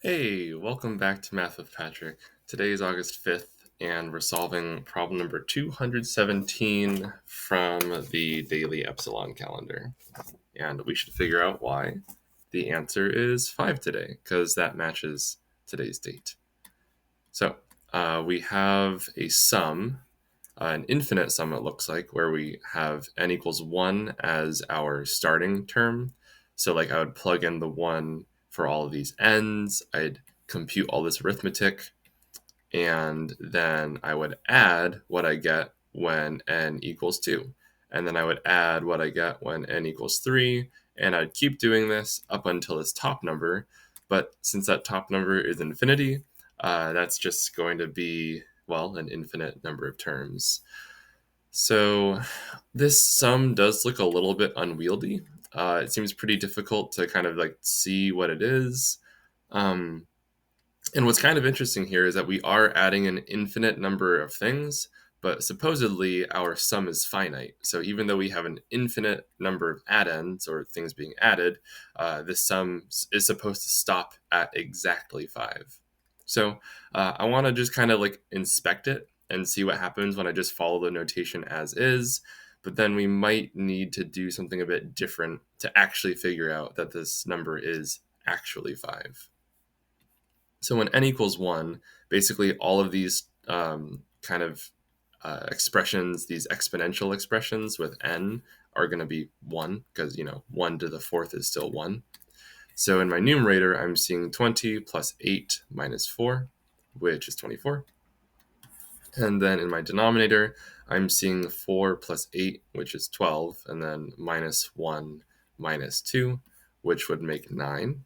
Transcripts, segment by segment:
Hey, welcome back to Math with Patrick. Today is August 5th, and we're solving problem number 217 from the Daily Epsilon calendar. And we should figure out why. The answer is 5 today, because that matches today's date. So we have a sum, an infinite sum it looks like, where we have n equals 1 as our starting term. So like I would plug in the 1 for all of these n's, I'd compute all this arithmetic, and then I would add what I get when n equals 2. And then I would add what I get when n equals 3, and I'd keep doing this up until this top number. But since that top number is infinity, that's just going to be, well, an infinite number of terms. So this sum does look a little bit unwieldy. It seems pretty difficult to kind of like see what it is. And what's kind of interesting here is that we are adding an infinite number of things, but supposedly our sum is finite. So even though we have an infinite number of addends or things being added, this sum is supposed to stop at exactly 5. So I want to just kind of like inspect it and see what happens when I just follow the notation as is. But then we might need to do something a bit different to actually figure out that this number is actually 5. So when n equals 1, basically all of these kind of expressions, these exponential expressions with n are going to be 1 because, 1 to the fourth is still 1. So in my numerator, I'm seeing 20 plus 8 minus 4, which is 24. And then in my denominator, I'm seeing 4 plus 8, which is 12, and then minus 1 minus 2, which would make 9.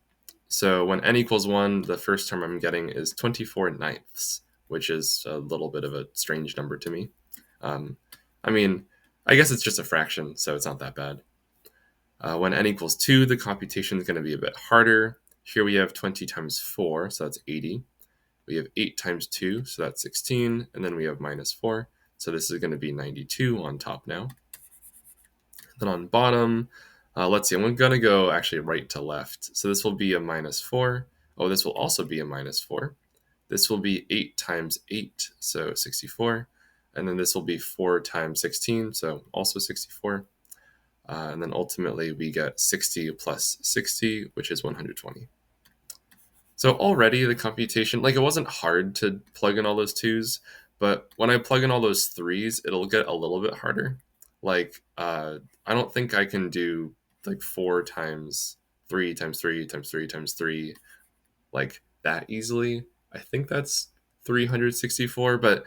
So when n equals 1, the first term I'm getting is 24 ninths, which is a little bit of a strange number to me. I mean, I guess it's just a fraction, so it's not that bad. When n equals 2, the computation is going to be a bit harder. Here we have 20 times 4, so that's 80. We have 8 times 2, so that's 16. And then we have minus 4. So this is going to be 92 on top now. Then on bottom, let's see, I'm going to go actually right to left. So this will be a minus 4. Oh, this will also be a minus 4. This will be 8 times 8, so 64. And then this will be 4 times 16, so also 64. And then ultimately we get 60 plus 60, which is 120. So already the computation, like it wasn't hard to plug in all those 2s, but when I plug in all those 3s, it'll get a little bit harder. Like, I don't think I can do like 4 times 3 times 3 times 3 times 3 like that easily. I think that's 364, but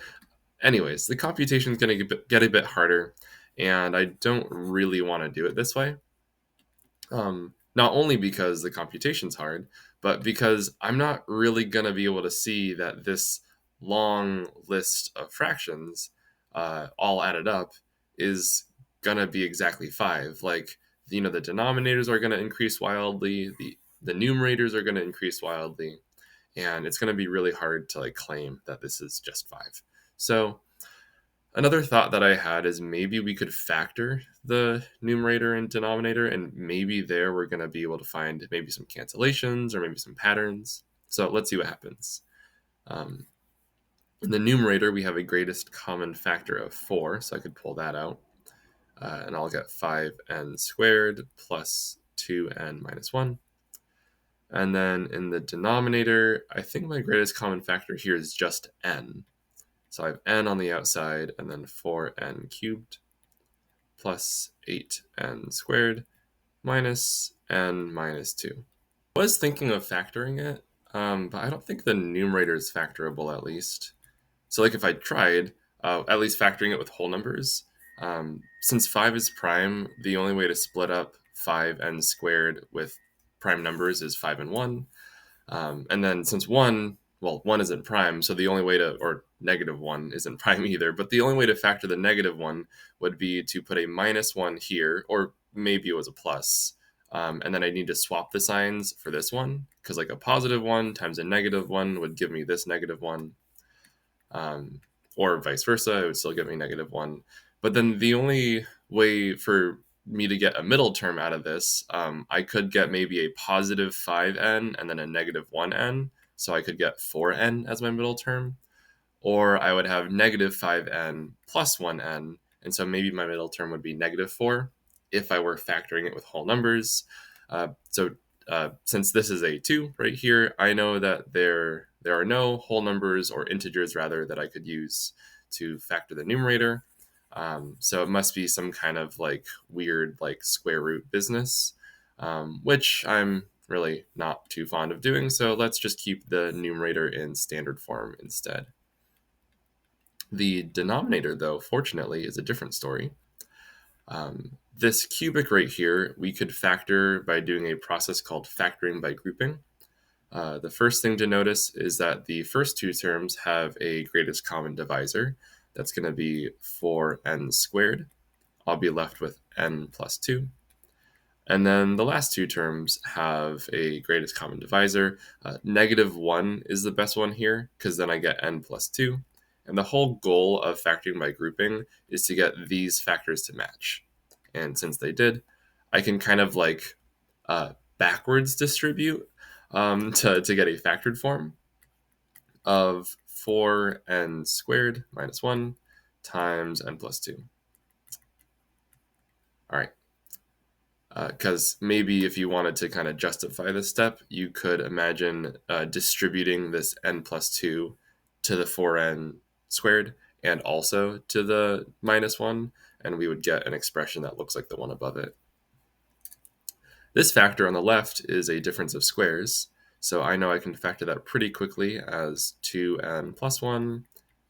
anyways, the computation is going to get a bit harder, and I don't really want to do it this way. Not only because the computation's hard, but because I'm not really going to be able to see that this long list of fractions, all added up, is going to be exactly 5. Like, the denominators are going to increase wildly, the numerators are going to increase wildly, and it's going to be really hard to like claim that this is just 5. So another thought that I had is maybe we could factor the numerator and denominator, and maybe there we're going to be able to find maybe some cancellations or maybe some patterns. So let's see what happens. In the numerator, we have a greatest common factor of 4, so I could pull that out. And I'll get 5n squared plus 2n minus 1. And then in the denominator, I think my greatest common factor here is just n. So I have n on the outside, and then 4n cubed plus 8n squared minus n minus 2. I was thinking of factoring it, but I don't think the numerator is factorable at least. So like if I tried, at least factoring it with whole numbers, since 5 is prime, the only way to split up 5n squared with prime numbers is 5 and 1. And then since 1 isn't prime, so the only way to, or negative 1 isn't prime either, but the only way to factor the negative 1 would be to put a minus 1 here, or maybe it was a plus. And then I need to swap the signs for this one, because like a positive 1 times a negative 1 would give me this negative 1. Or vice versa, it would still give me negative 1. But then the only way for me to get a middle term out of this, I could get maybe a positive 5n and then a negative 1n. So I could get 4n as my middle term. Or I would have negative 5n plus 1n. And so maybe my middle term would be negative 4 if I were factoring it with whole numbers. Since this is a 2 right here, I know that there are no whole numbers, or integers rather, that I could use to factor the numerator. So it must be some kind of like weird like square root business, which I'm really not too fond of doing. So let's just keep the numerator in standard form instead. The denominator, though, fortunately, is a different story. This cubic right here, we could factor by doing a process called factoring by grouping. The first thing to notice is that the first two terms have a greatest common divisor. That's going to be 4n squared. I'll be left with n plus 2. And then the last two terms have a greatest common divisor. Negative 1 is the best one here, because then I get n plus 2. And the whole goal of factoring by grouping is to get these factors to match. And since they did, I can kind of like backwards distribute to get a factored form of 4n squared minus 1 times n plus 2. All right. Because maybe if you wanted to kind of justify this step, you could imagine distributing this n plus 2 to the 4n squared and also to the minus 1, and we would get an expression that looks like the one above it. This factor on the left is a difference of squares, so I know I can factor that pretty quickly as 2n plus 1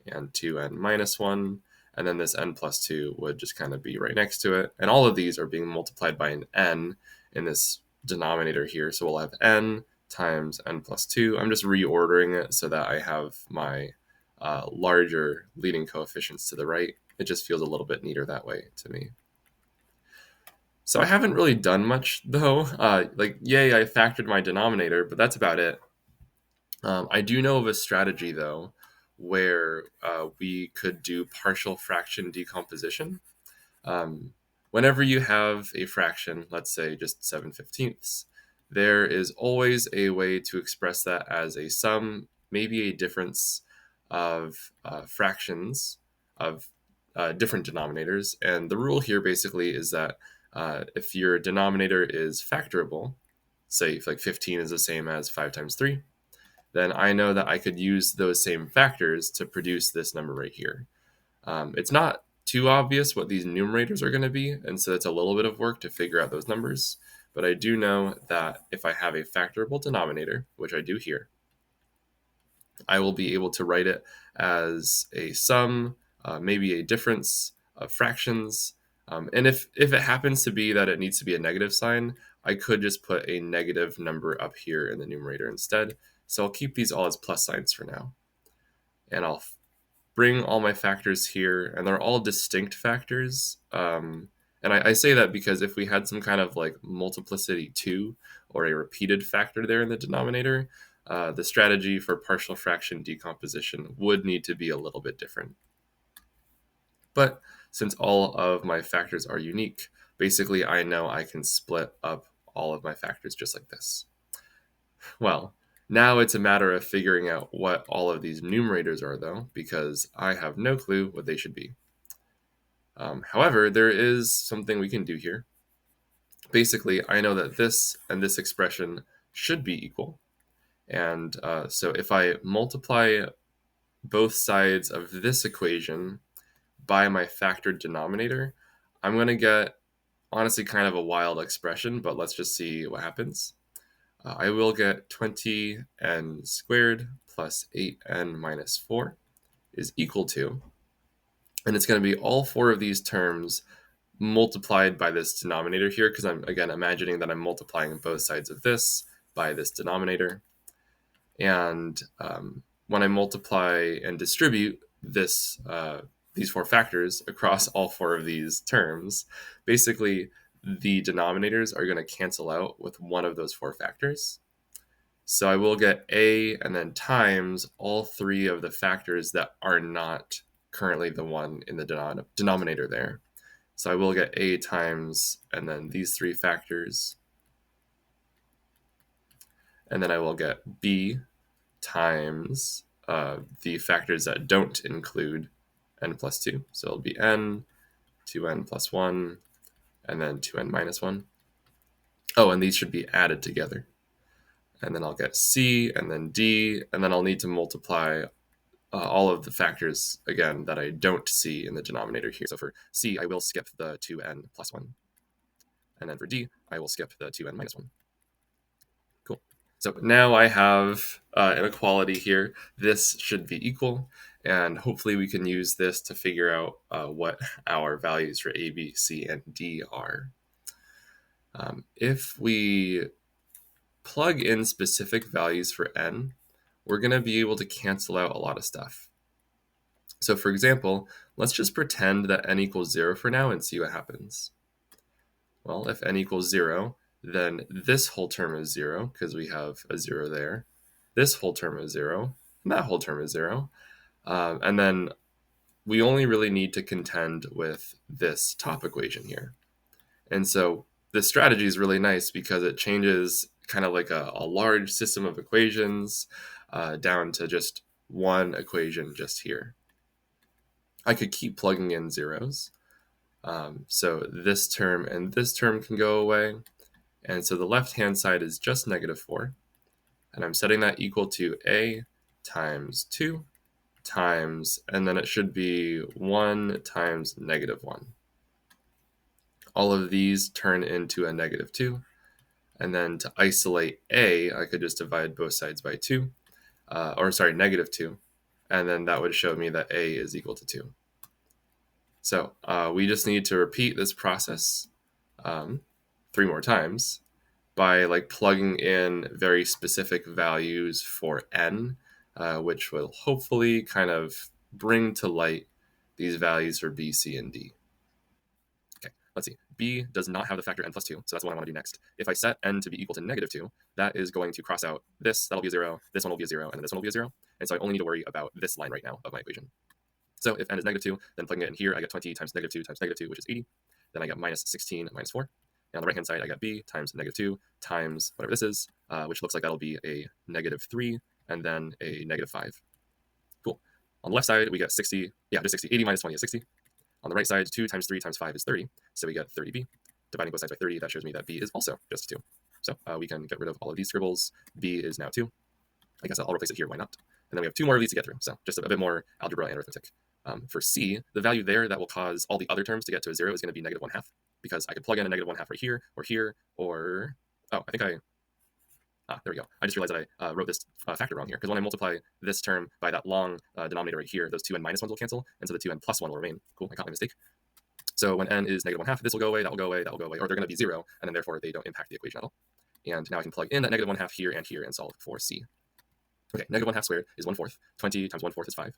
and 2n minus 1, and then this n plus 2 would just kind of be right next to it. And all of these are being multiplied by an n in this denominator here, so we'll have n times n plus 2. I'm just reordering it so that I have my larger leading coefficients to the right. It just feels a little bit neater that way to me. So I haven't really done much, though. Yay, I factored my denominator, but that's about it. I do know of a strategy, though, where we could do partial fraction decomposition. Whenever you have a fraction, let's say just 7/15, there is always a way to express that as a sum, maybe a difference of fractions of different denominators. And the rule here basically is that if your denominator is factorable, say if like 15 is the same as 5 times 3, then I know that I could use those same factors to produce this number right here. It's not too obvious what these numerators are going to be, and so it's a little bit of work to figure out those numbers. But I do know that if I have a factorable denominator, which I do here, I will be able to write it as a sum, maybe a difference of fractions. And if it happens to be that it needs to be a negative sign, I could just put a negative number up here in the numerator instead. So I'll keep these all as plus signs for now. And I'll bring all my factors here, and they're all distinct factors. And I say that because if we had some kind of like multiplicity 2 or a repeated factor there in the denominator, the strategy for partial fraction decomposition would need to be a little bit different. But since all of my factors are unique, basically I know I can split up all of my factors just like this. Well, now it's a matter of figuring out what all of these numerators are, though, because I have no clue what they should be. However, there is something we can do here. Basically, I know that this and this expression should be equal. And so if I multiply both sides of this equation by my factored denominator, I'm going to get, honestly, kind of a wild expression, but let's just see what happens. I will get 20n squared plus 8n minus 4 is equal to, and it's going to be all four of these terms multiplied by this denominator here, because I'm, again, imagining that I'm multiplying both sides of this by this denominator. And when I multiply and distribute this these four factors across all four of these terms, basically the denominators are going to cancel out with one of those four factors. So I will get a and then times all three of the factors that are not currently the one in the denominator there. So I will get a times, and then these three factors. And then I will get b times the factors that don't include n plus 2. So it'll be n, 2n plus 1, and then 2n minus 1. Oh, and these should be added together. And then I'll get c, and then d, and then I'll need to multiply all of the factors, again, that I don't see in the denominator here. So for c, I will skip the 2n plus 1. And then for d, I will skip the 2n minus 1. Cool. So now I have an equality here. This should be equal, and hopefully we can use this to figure out what our values for a, b, c, and d are. If we plug in specific values for n, we're going to be able to cancel out a lot of stuff. So for example, let's just pretend that n equals 0 for now and see what happens. Well, if n equals 0, then this whole term is 0 because we have a 0 there. This whole term is 0, and that whole term is 0. And then we only really need to contend with this top equation here. And so this strategy is really nice because it changes kind of like a large system of equations down to just one equation just here. I could keep plugging in zeros. So this term and this term can go away. And so the left-hand side is just negative 4. And I'm setting that equal to a times 2 times, and then it should be 1 times negative 1. All of these turn into a negative 2. And then to isolate a, I could just divide both sides by 2. Negative 2. And then that would show me that a is equal to 2. So we just need to repeat this process 3 more times by plugging in very specific values for n, which will hopefully kind of bring to light these values for b, c, and d. Okay, let's see. B does not have the factor n plus 2, so that's what I want to do next. If I set n to be equal to negative 2, that is going to cross out this, that'll be a 0, this one will be a 0, and then this one will be a 0. And so I only need to worry about this line right now of my equation. So if n is negative 2, then plugging it in here, I get 20 times negative 2 times negative 2, which is 80. Then I get minus 16 minus 4. And on the right-hand side, I got b times negative 2 times whatever this is, which looks like that'll be a negative 3 and then a negative 5. Cool. On the left side, we get 60. Yeah, just 60. 80 minus 20 is 60. On the right side, 2 times 3 times 5 is 30. So we get 30b. Dividing both sides by 30, that shows me that b is also just 2. So we can get rid of all of these scribbles. B is now 2. I guess I'll replace it here. Why not? And then we have 2 more of these to get through. So just a bit more algebra and arithmetic. For c, the value there that will cause all the other terms to get to a 0 is going to be negative 1/2, because I could plug in a negative 1/2 right here, or oh, I think there we go. I just realized that I wrote this factor wrong here, because when I multiply this term by that long denominator right here, those 2n minus 1s will cancel, and so the 2n plus 1 will remain. Cool, I caught my mistake. So when n is negative 1/2, this will go away, that will go away, that will go away, or they're going to be 0, and then therefore they don't impact the equation at all. And now I can plug in that negative 1/2 here and solve for c. Okay, negative 1/2 squared is 1/4. 20 times 1/4 is 5.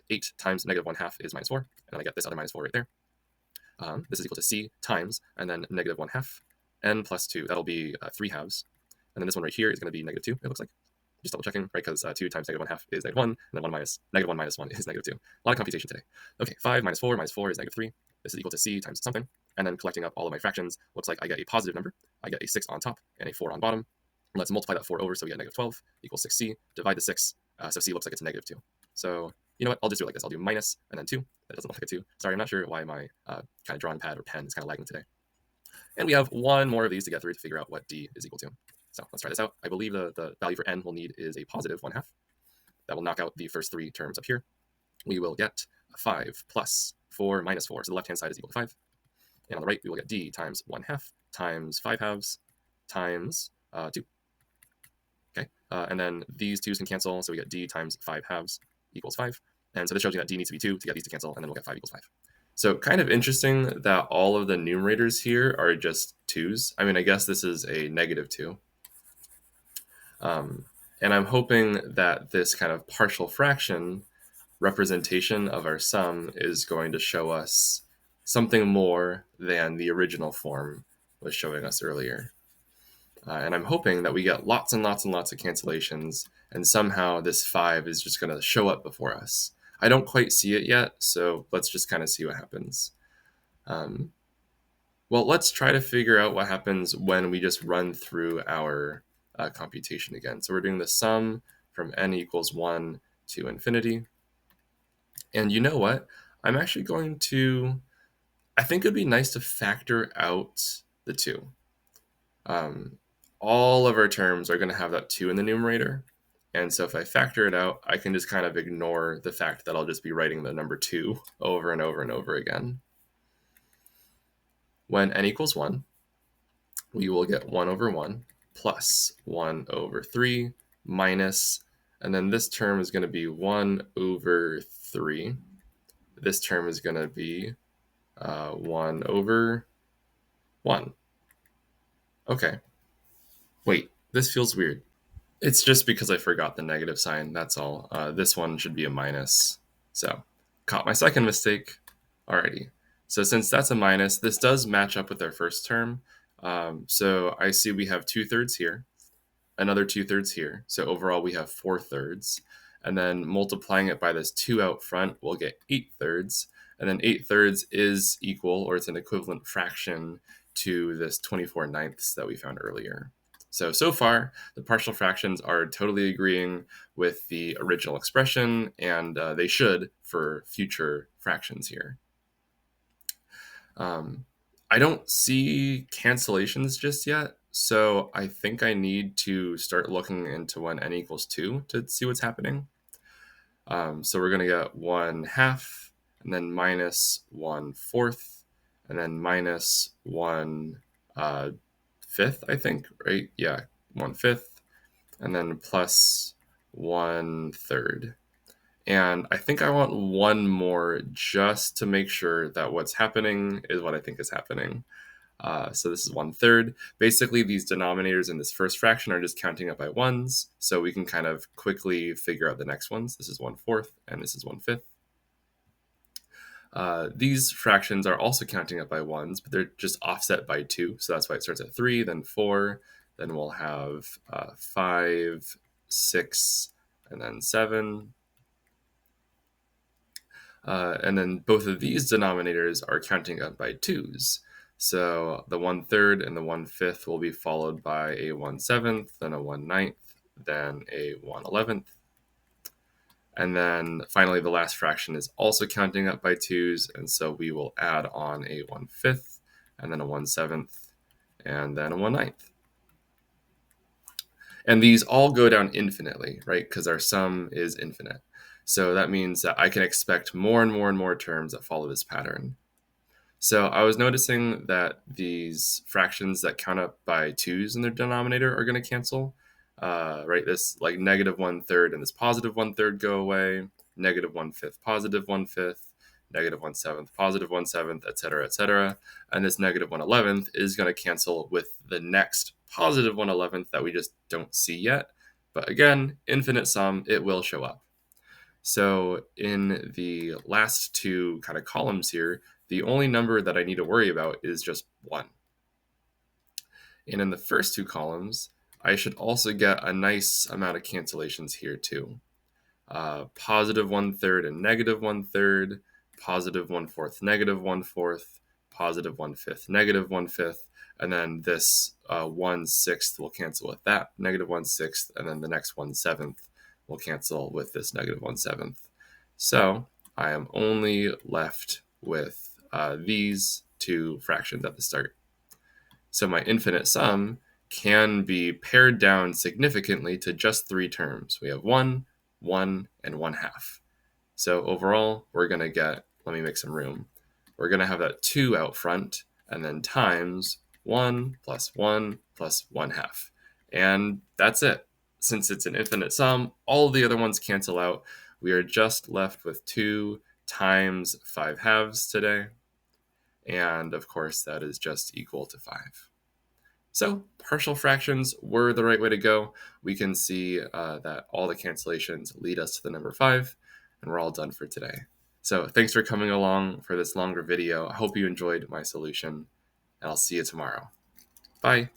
8 times negative 1/2 is minus 4, and then I get this other minus 4 right there. This is equal to c times, and then negative 1/2, n plus 2, that'll be 3 halves. And then this one right here is going to be negative 2, it looks like. Just double checking, right, because 2 times negative 1/2 is negative 1, and then negative 1 minus 1 is negative 2. A lot of computation today. Okay, 5 minus 4 is negative 3. This is equal to c times something. And then collecting up all of my fractions, looks like I get a positive number. I get a 6 on top and a 4 on bottom. And let's multiply that 4 over, so we get negative 12 equals 6c. Divide the 6, so c looks like it's negative 2. So you know what? I'll just do it like this. I'll do minus and then 2. That doesn't look like a 2. Sorry, I'm not sure why my kind of drawing pad or pen is kind of lagging today. And we have one more of these to get through to figure out what d is equal to. So let's try this out. I believe the value for n we'll need is a positive 1/2. That will knock out the first 3 terms up here. We will get 5 plus 4 minus 4. So the left-hand side is equal to 5. And on the right, we will get d times 1/2 times 5 halves times 2. Okay, and then these 2's can cancel, so we get d times 5 halves equals 5. And so this shows you that d needs to be 2 to get these to cancel, and then we'll get 5 equals 5. So kind of interesting that all of the numerators here are just 2's. I mean, I guess this is a negative 2. And I'm hoping that this kind of partial fraction representation of our sum is going to show us something more than the original form was showing us earlier. And I'm hoping that we get lots and lots and lots of cancellations, and somehow this 5 is just going to show up before us. I don't quite see it yet, so let's just kind of see what happens. Well, let's try to figure out what happens when we just run through our computation again. So we're doing the sum from n equals 1 to infinity. And you know what? I'm actually going to, I think it'd be nice to factor out the 2. All of our terms are going to have that 2 in the numerator. And so if I factor it out, I can just kind of ignore the fact that I'll just be writing the number 2 over and over and over again. When n equals 1, we will get 1 over 1 plus 1 over 3 minus, and then this term is going to be 1 over 3. This term is going to be 1 over 1. Okay. Wait, this feels weird. It's just because I forgot the negative sign, that's all. This one should be a minus. So, caught my second mistake. Alrighty. So since that's a minus, this does match up with our first term. So I see we have 2/3 here, another 2/3 here. So overall we have 4/3. And then multiplying it by this 2 out front, we'll get 8/3. And then 8/3 is equal, or it's an equivalent fraction to this 24/9 that we found earlier. So far, the partial fractions are totally agreeing with the original expression, and they should for future fractions here. I don't see cancellations just yet, so I think I need to start looking into when n equals 2 to see what's happening. So we're going to get 1/2, and then minus 1/4, and then minus 1/5, I think, right? Yeah, 1/5, and then plus 1/3. And I think I want one more just to make sure that what's happening is what I think is happening. So this is 1/3. Basically, these denominators in this first fraction are just counting up by ones, so we can kind of quickly figure out the next ones. This is 1/4, and this is 1/5. These fractions are also counting up by ones, but they're just offset by 2, so that's why it starts at 3, then 4, then we'll have 5, 6, and then 7. And then both of these denominators are counting up by 2s. So the 1/3 and the 1/5 will be followed by a 1/7, then a 1/9, then a 1/11. And then finally, the last fraction is also counting up by 2s, and so we will add on a 1/5, and then a 1/7, and then a 1/9. And these all go down infinitely, right? Because our sum is infinite. So that means that I can expect more and more and more terms that follow this pattern. So I was noticing that these fractions that count up by 2s in their denominator are going to cancel. Right, this like negative 1/3 and this positive 1/3 go away, negative 1/5, positive 1/5, negative 1/7, positive 1/7, etc., etc. And this negative 1/11 is going to cancel with the next positive 1/11 that we just don't see yet. But again, infinite sum, it will show up. So in the last two kind of columns here, the only number that I need to worry about is just 1. And in the first two columns, I should also get a nice amount of cancellations here too. Positive 1/3 and negative 1/3, positive 1/4, negative 1/4, positive 1/5, negative 1/5, and then this 1/6 will cancel with that negative 1/6, and then the next 1/7 will cancel with this negative 1/7. So I am only left with these two fractions at the start. So my infinite sum can be pared down significantly to just 3 terms. We have 1, 1, and 1/2. So overall, we're going to get, let me make some room. We're going to have that 2 out front, and then times 1 plus 1 plus 1/2. And that's it. Since it's an infinite sum, all the other ones cancel out. We are just left with 2 times 5/2 today. And of course, that is just equal to 5. So partial fractions were the right way to go. We can see that all the cancellations lead us to the number 5, and we're all done for today. So thanks for coming along for this longer video. I hope you enjoyed my solution, and I'll see you tomorrow. Bye.